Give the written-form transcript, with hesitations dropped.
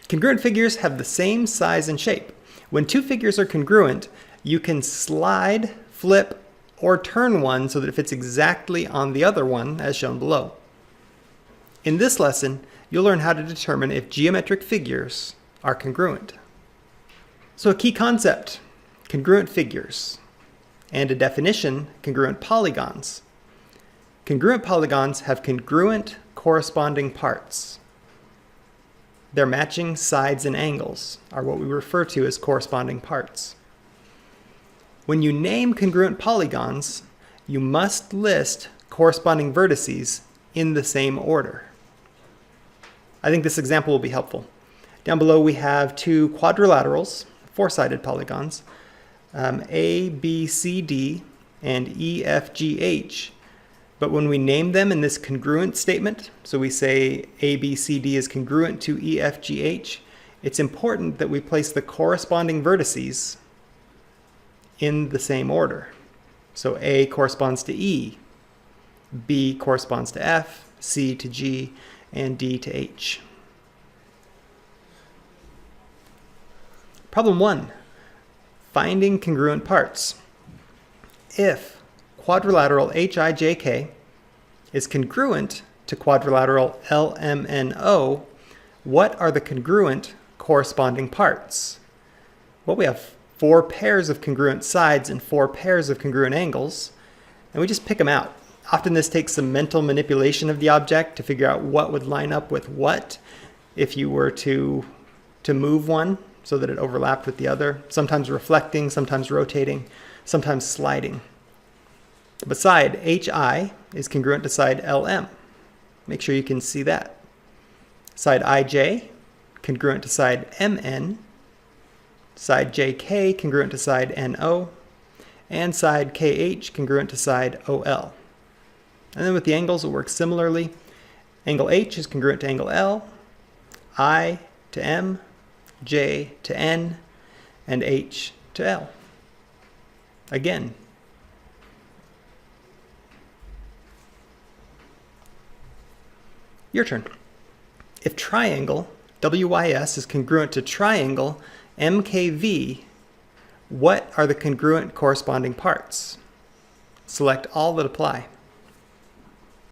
Congruent figures have the same size and shape. When two figures are congruent, you can slide, flip, or turn one so that it fits exactly on the other one, as shown below. In this lesson, you'll learn how to determine if geometric figures are congruent. So a key concept, congruent figures, and a definition, congruent polygons. Congruent polygons have congruent corresponding parts. Their matching sides and angles are what we refer to as corresponding parts. When you name congruent polygons, you must list corresponding vertices in the same order. I think this example will be helpful. Down below we have two quadrilaterals, four-sided polygons, A, B, C, D, and E, F, G, H. But when we name them in this congruent statement, so we say A, B, C, D is congruent to E, F, G, H, it's important that we place the corresponding vertices in the same order. So A corresponds to E, B corresponds to F, C to G, and D to H. Problem 1, finding congruent parts. If quadrilateral HIJK is congruent to quadrilateral LMNO, what are the congruent corresponding parts? Well, we have 4 pairs of congruent sides and 4 pairs of congruent angles, and we just pick them out. Often this takes some mental manipulation of the object to figure out what would line up with what if you were to move one so that it overlapped with the other, sometimes reflecting, sometimes rotating, sometimes sliding. But side HI is congruent to side LM. Make sure you can see that. Side IJ congruent to side MN, side JK congruent to side NO, and side KH congruent to side OL. And then with the angles, it works similarly. Angle H is congruent to angle L, I to M, J to N, and H to L. Again, your turn. If triangle WYS is congruent to triangle MKV, what are the congruent corresponding parts? Select all that apply.